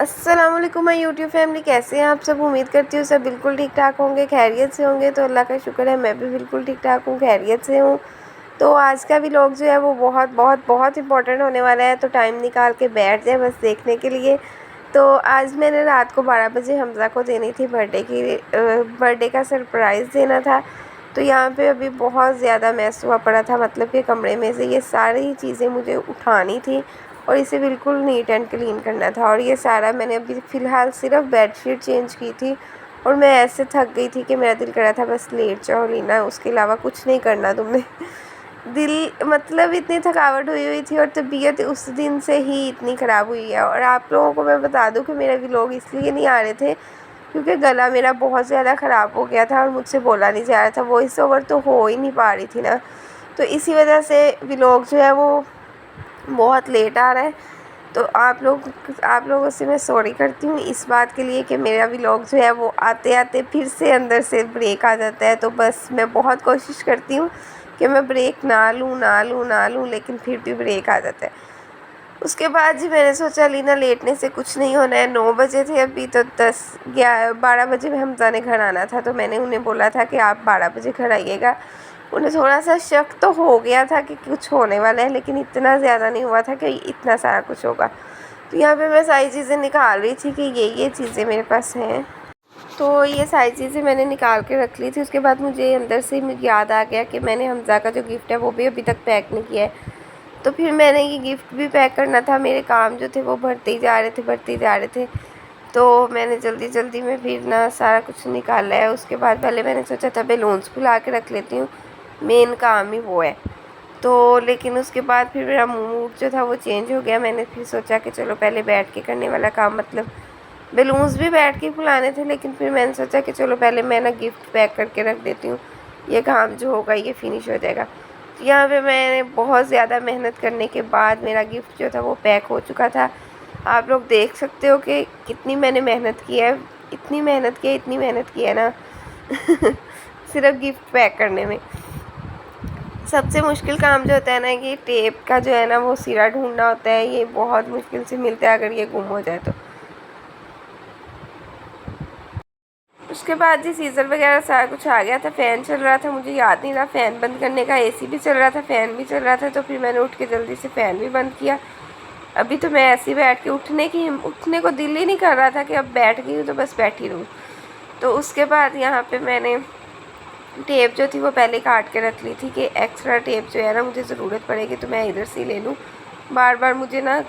अस्सलाम वालेकुम my YouTube family, कैसे हैं आप सब। उम्मीद करती हूँ सब बिल्कुल ठीक ठाक होंगे, खैरियत से होंगे। तो अल्लाह का शुक्र है मैं भी बिल्कुल ठीक ठाक हूँ, खैरियत से हूँ। तो आज का व्लॉग जो है वो बहुत बहुत बहुत इंपॉर्टेंट होने वाला है, तो टाइम निकाल के बैठ जाए बस देखने के लिए। तो आज मैंने रात को 12 बजे हमज़ा को देनी थी बर्थडे का सरप्राइज़ देना था। तो यहाँ पे अभी बहुत ज़्यादा मैस हुआ पड़ा था, मतलब कि कमरे में से ये सारी चीज़ें मुझे उठानी थी और इसे बिल्कुल नीट एंड क्लीन करना था। और ये सारा मैंने अभी फ़िलहाल सिर्फ बेडशीट चेंज की थी और मैं ऐसे थक गई थी कि मेरा दिल कर रहा था बस लेट जाओ रीना, उसके अलावा कुछ नहीं करना तुमने। दिल मतलब इतनी थकावट हुई हुई थी और तबीयत उस दिन से ही इतनी ख़राब हुई है। और आप लोगों को मैं बता दूं कि मेरे व्लॉग इसलिए नहीं आ रहे थे क्योंकि गला मेरा बहुत ज़्यादा ख़राब हो गया था और मुझसे बोला नहीं जा रहा था, वॉइस ओवर तो हो ही नहीं पा रही थी ना। तो इसी वजह से व्लॉग जो है वो बहुत लेट आ रहा है। तो आप लोगों से मैं सॉरी करती हूँ इस बात के लिए कि मेरा व्लॉग जो है वो आते आते फिर से अंदर से ब्रेक आ जाता है। तो बस मैं बहुत कोशिश करती हूँ कि मैं ब्रेक ना लूँ, लेकिन फिर भी ब्रेक आ जाता है। उसके बाद जी मैंने सोचा लीना लेटने से कुछ नहीं होना है। 9 बजे थे अभी, तो 12 बजे में हमज़ा ने घर आना था। तो मैंने उन्हें बोला था कि आप 12 बजे घर आइएगा। उन्हें थोड़ा सा शक तो हो गया था कि कुछ होने वाला है, लेकिन इतना ज़्यादा नहीं हुआ था कि इतना सारा कुछ होगा। तो यहाँ पे मैं सारी चीज़ें निकाल रही थी कि ये चीज़ें मेरे पास हैं। तो ये सारी चीज़ें मैंने निकाल के रख ली थी। उसके बाद मुझे अंदर से याद आ गया कि मैंने हमज़ा का जो गिफ्ट है वो भी अभी तक पैक नहीं किया है। तो फिर मैंने ये गिफ्ट भी पैक करना था। मेरे काम जो थे वो बढ़ते ही जा रहे थे। तो मैंने जल्दी जल्दी में फिर ना सारा कुछ निकाला है। उसके बाद पहले मैंने सोचा था बैलून्स फुला के रख लेती हूँ, मेन काम ही वो है। तो लेकिन उसके बाद फिर मेरा मूड जो था वो चेंज हो गया। मैंने फिर सोचा कि चलो पहले बैठ के करने वाला काम, मतलब बैलून्स भी बैठ के फुलाने थे, लेकिन फिर मैंने सोचा कि चलो पहले मैं ना गिफ्ट पैक करके रख देती हूँ, ये काम जो होगा ये फिनिश हो जाएगा। तो यहाँ पे मैंने बहुत ज़्यादा मेहनत करने के बाद मेरा गिफ्ट जो था वो पैक हो चुका था। आप लोग देख सकते हो कि कितनी मैंने मेहनत की है, इतनी मेहनत की है ना सिर्फ गिफ्ट पैक करने में। सबसे मुश्किल काम जो होता है ना कि टेप का जो है ना वो सिरा ढूंढना होता है, ये बहुत मुश्किल से मिलता है अगर ये गुम हो जाए तो। उसके बाद जी सीज़र वगैरह सारा कुछ आ गया था। फ़ैन चल रहा था, मुझे याद नहीं रहा फ़ैन बंद करने का। एसी भी चल रहा था, फ़ैन भी चल रहा था। तो फिर मैंने उठ के जल्दी से फ़ैन भी बंद किया। अभी तो मैं ऐसे ही बैठ के उठने को दिल ही नहीं कर रहा था कि अब बैठ गई हूँ तो बस बैठी रहूँ। तो उसके बाद यहाँ पे मैंने टेप जो थी वो पहले काट के रख ली थी कि एक्स्ट्रा टेप जो है ना मुझे ज़रूरत पड़ेगी तो मैं इधर से ले लूँ, बार बार मुझे ना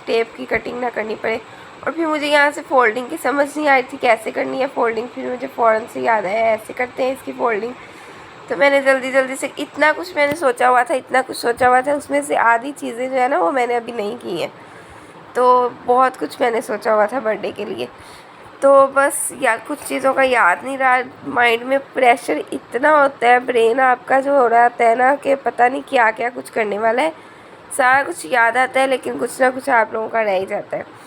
टेप की कटिंग ना करनी पड़े। और फिर मुझे यहाँ से फ़ोल्डिंग की समझ नहीं आई थी कैसे करनी है फ़ोल्डिंग। फिर मुझे फ़ौरन से याद आया ऐसे करते हैं इसकी फ़ोल्डिंग। तो मैंने जल्दी जल्दी से इतना कुछ मैंने सोचा हुआ था, उसमें से आधी चीज़ें जो है ना वो मैंने अभी नहीं की हैं। तो बहुत कुछ मैंने सोचा हुआ था बर्थडे के लिए, तो बस या कुछ चीज़ों का याद नहीं रहा। माइंड में प्रेशर इतना होता है, ब्रेन आपका जो हो रहा होता है ना कि पता नहीं क्या क्या कुछ करने वाला है। सारा कुछ याद आता है लेकिन कुछ ना कुछ आप लोगों का रह ही जाता है।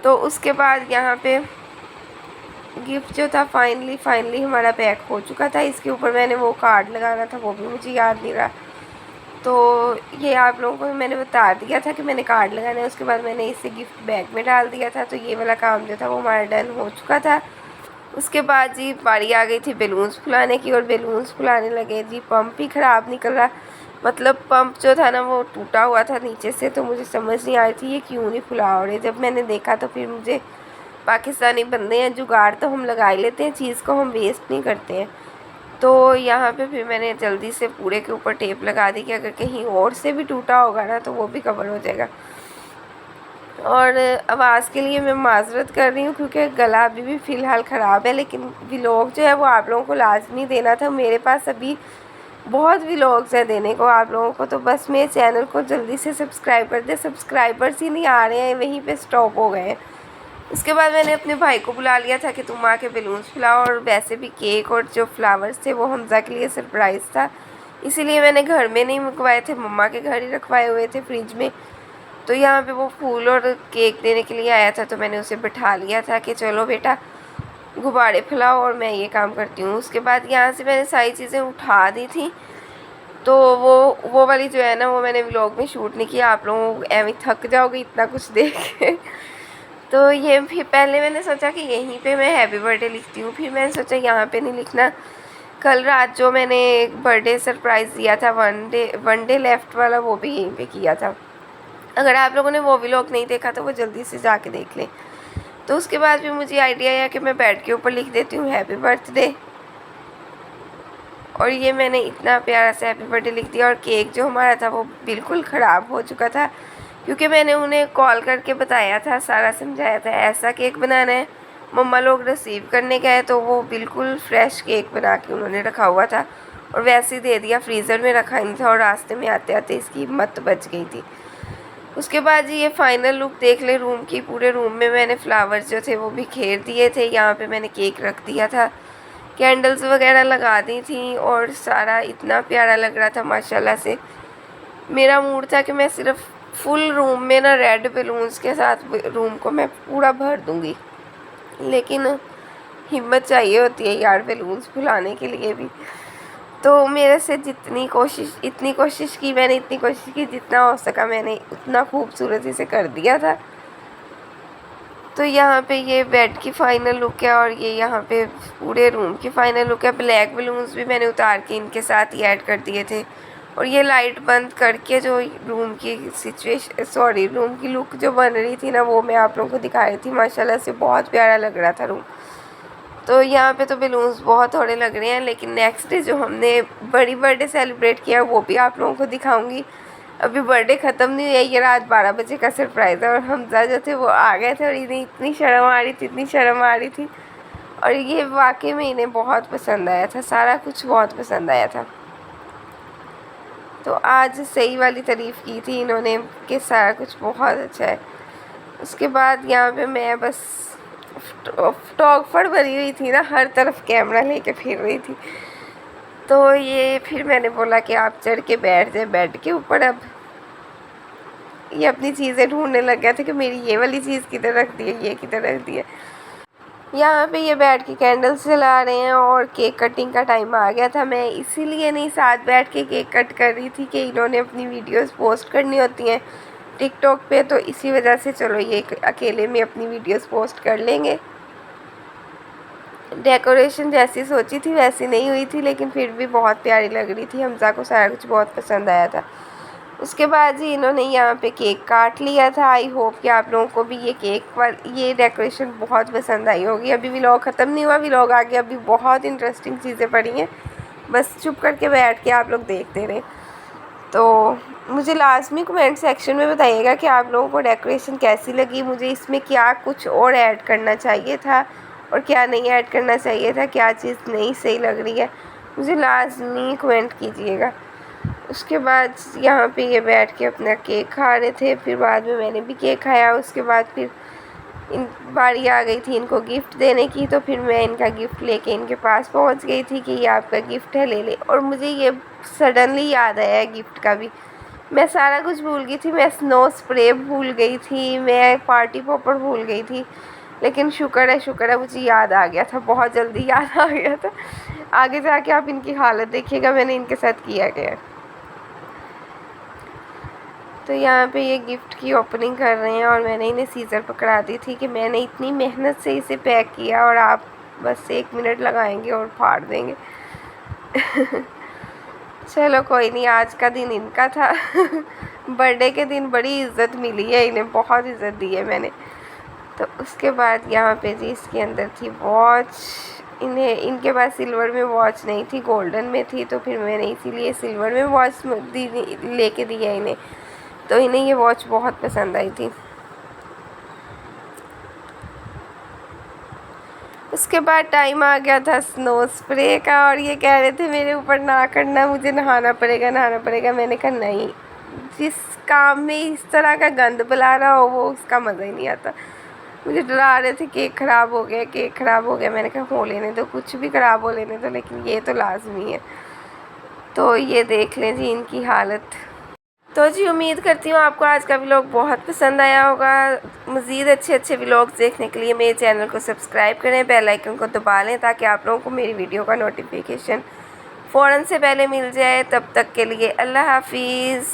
तो उसके बाद यहाँ पे गिफ्ट जो था फाइनली हमारा पैक हो चुका था। इसके ऊपर मैंने वो कार्ड लगाना था, वो भी मुझे याद नहीं रहा। तो ये आप लोगों को मैंने बता दिया था कि मैंने कार्ड लगाना है। उसके बाद मैंने इसे गिफ्ट बैग में डाल दिया था। तो ये वाला काम जो था वो हमारा डन हो चुका था। उसके बाद जी बारी आ गई थी बैलून्स फुलाने की, और बैलून्स फुलाने लगे जी। पंप ही ख़राब निकल रहा, मतलब पंप जो था ना वो टूटा हुआ था नीचे से। तो मुझे समझ नहीं आ रही थी ये क्यों नहीं फुला हो रहे। जब मैंने देखा तो फिर मुझे, पाकिस्तानी बंदे हैं, जुगाड़ तो हम लगा ही लेते हैं, चीज़ को हम वेस्ट नहीं करते हैं। तो यहाँ पे फिर मैंने जल्दी से पूरे के ऊपर टेप लगा दी कि अगर कहीं और से भी टूटा होगा ना तो वो भी कवर हो जाएगा। और आवाज़ के लिए मैं माज़रत कर रही हूँ क्योंकि गला अभी भी फ़िलहाल ख़राब है, लेकिन व्लॉग जो है वो आप लोगों को लाजमी देना था। मेरे पास अभी बहुत व्लॉग्स हैं देने को आप लोगों को, तो बस मेरे चैनल को जल्दी से सब्सक्राइब कर दे। सब्सक्राइबर्स ही नहीं आ रहे हैं, वहीं पे स्टॉप हो गए हैं। उसके बाद मैंने अपने भाई को बुला लिया था कि तुम आके बैलून्स फुलाओ, और वैसे भी केक और जो फ्लावर्स थे वो हमज़ा के लिए सरप्राइज़ था, इसीलिए मैंने घर में नहीं मंगवाए थे, मम्मा के घर ही रखवाए हुए थे फ्रिज में। तो यहाँ पे वो फूल और केक देने के लिए आया था, तो मैंने उसे बिठा लिया था कि चलो बेटा गुब्बारे फैलाओ और मैं ये काम करती हूँ। उसके बाद यहाँ से मैंने सारी चीज़ें उठा दी थी। तो वो वाली जो है ना वो मैंने व्लॉग में शूट नहीं किया, आप लोग एवं थक जाओगे इतना कुछ देख के। तो ये भी पहले मैंने सोचा कि यहीं पे मैं हैप्पी बर्थडे लिखती हूँ, फिर मैंने सोचा यहाँ पे नहीं लिखना। कल रात जो मैंने बर्थडे सरप्राइज़ दिया था वन डे लेफ्ट वाला, वो भी यहीं पे किया था। अगर आप लोगों ने वो व्लॉग नहीं देखा तो वो जल्दी से जाके देख लें। तो उसके बाद भी मुझे आइडिया आया कि मैं बेड के ऊपर लिख देती हूँ हैप्पी बर्थडे, और ये मैंने इतना प्यारा सा हैप्पी बर्थडे लिख दिया। और केक जो हमारा था वो बिल्कुल ख़राब हो चुका था, क्योंकि मैंने उन्हें कॉल करके बताया था, सारा समझाया था ऐसा केक बनाना है। मम्मा लोग रिसीव करने गए तो वो बिल्कुल फ्रेश केक बना के उन्होंने रखा हुआ था, और वैसे ही दे दिया, फ्रीज़र में रखा नहीं था, और रास्ते में आते आते इसकी हिम्मत बच गई थी। उसके बाद जी ये फाइनल लुक देख ले रूम की। पूरे रूम में मैंने फ्लावर्स जो थे वो बिखेर दिए थे, यहाँ पे मैंने केक रख दिया था, कैंडल्स वगैरह लगा दी थी, और सारा इतना प्यारा लग रहा था माशाल्लाह से। मेरा मूड था कि मैं सिर्फ फुल रूम में ना रेड बलून्स के साथ रूम को मैं पूरा भर दूँगी, लेकिन हिम्मत चाहिए होती है यार बलून्स फुलाने के लिए भी। तो मेरे से इतनी कोशिश की मैंने, इतनी कोशिश की, जितना हो सका मैंने उतना खूबसूरती से कर दिया था। तो यहाँ पे ये बेड की फ़ाइनल लुक है, और ये यहाँ पे पूरे रूम की फ़ाइनल लुक है। ब्लैक बलून्स भी मैंने उतार के इनके साथ ही ऐड कर दिए थे, और ये लाइट बंद करके जो रूम की लुक जो बन रही थी ना, वो मैं आप लोगों को दिखा रही थी। माशाल्लाह से बहुत प्यारा लग रहा था रूम। तो यहाँ पे तो बलून्स बहुत थोड़े लग रहे हैं, लेकिन नेक्स्ट डे जो हमने बड़ी बर्थडे सेलिब्रेट किया वो भी आप लोगों को दिखाऊंगी। अभी बर्थडे ख़त्म नहीं हुई है, ये रात 12 बजे का सरप्राइज़ है, और हमजा जो थे वो आ गए थे, और इन्हें इतनी शर्म आ रही थी, इतनी शर्म आ रही थी, और ये वाकई में इन्हें बहुत पसंद आया था, सारा कुछ बहुत पसंद आया था। तो आज सही वाली तारीफ़ की थी इन्होंने कि सारा कुछ बहुत अच्छा है। उसके बाद यहाँ पे मैं बस टॉकफड़ भरी हुई थी ना, हर तरफ कैमरा लेके फिर रही थी। तो ये फिर मैंने बोला कि आप चढ़ के बैठ जाए बेड के ऊपर। अब ये अपनी चीज़ें ढूंढने लग गया था कि मेरी ये वाली चीज़ किधर रख दी है, ये किधर रख दी है। यहाँ पे ये बैठ के कैंडल्स जला रहे हैं, और केक कटिंग का टाइम आ गया था। मैं इसीलिए नहीं साथ बैठ के केक कट कर रही थी कि इन्होंने अपनी वीडियोस पोस्ट करनी होती हैं टिकटॉक पे, तो इसी वजह से चलो ये अकेले में अपनी वीडियोस पोस्ट कर लेंगे। डेकोरेशन जैसी सोची थी वैसी नहीं हुई थी, लेकिन फिर भी बहुत प्यारी लग रही थी। हमजा को सारा कुछ बहुत पसंद आया था। उसके बाद जी इन्होंने यहाँ पे केक काट लिया था। आई होप कि आप लोगों को भी ये डेकोरेशन बहुत पसंद आई होगी। अभी व्लॉग ख़त्म नहीं हुआ, व्लॉग आगे अभी बहुत इंटरेस्टिंग चीज़ें पड़ी हैं, बस चुप करके बैठ के आप लोग देखते रहें। तो मुझे लाजमी कमेंट सेक्शन में बताइएगा कि आप लोगों को डेकोरेशन कैसी लगी, मुझे इसमें क्या कुछ और ऐड करना चाहिए था और क्या नहीं ऐड करना चाहिए था, क्या चीज़ नहीं सही लग रही है, मुझे लाजमी कमेंट कीजिएगा। उसके बाद यहाँ पे ये बैठ के अपना केक खा रहे थे, फिर बाद में मैंने भी केक खाया। उसके बाद फिर बारी आ गई थी इनको गिफ्ट देने की, तो फिर मैं इनका गिफ्ट लेके इनके पास पहुँच गई थी कि ये आपका गिफ्ट है, ले ले। और मुझे ये सडनली याद आया है गिफ्ट का भी, मैं सारा कुछ भूल गई थी। मैं स्नो स्प्रे भूल गई थी, मैं पार्टी पॉपर भूल गई थी, लेकिन शुक्र है मुझे याद आ गया था, बहुत जल्दी याद आ गया था। आगे जाके आप इनकी हालत देखिएगा मैंने इनके साथ किया गया है। तो यहाँ पे ये गिफ्ट की ओपनिंग कर रहे हैं, और मैंने इन्हें सीज़र पकड़ा दी थी कि मैंने इतनी मेहनत से इसे पैक किया और आप बस 1 मिनट लगाएंगे और फाड़ देंगे। चलो कोई नहीं, आज का दिन इनका था। बर्थडे के दिन बड़ी इज़्ज़त मिली है इन्हें, बहुत इज़्ज़त दी है मैंने। तो उसके बाद यहाँ पे जी इसके अंदर थी वॉच। इनके पास सिल्वर में वॉच नहीं थी, गोल्डन में थी, तो फिर मैंने इसीलिए सिल्वर में वॉच लेके दी है इन्हें। तो इन्हें ये वॉच बहुत पसंद आई थी। उसके बाद टाइम आ गया था स्नो स्प्रे का, और ये कह रहे थे मेरे ऊपर ना करना, मुझे नहाना पड़ेगा। मैंने कहा नहीं, जिस काम में इस तरह का गंद बुला रहा हो वो उसका मज़ा ही नहीं आता। मुझे डरा रहे थे केक ख़राब हो गया। मैंने कहा हो लेने दो, कुछ भी ख़राब हो लेने दो, लेकिन ये तो लाजमी है। तो ये देख लें जी इनकी हालत। तो जी उम्मीद करती हूँ आपको आज का व्लॉग बहुत पसंद आया होगा। मज़ीद अच्छे व्लॉग्स देखने के लिए मेरे चैनल को सब्सक्राइब करें, बेल आइकन को दबा लें, ताकि आप लोगों को मेरी वीडियो का नोटिफिकेशन फ़ौरन से पहले मिल जाए। तब तक के लिए अल्लाह हाफिज़।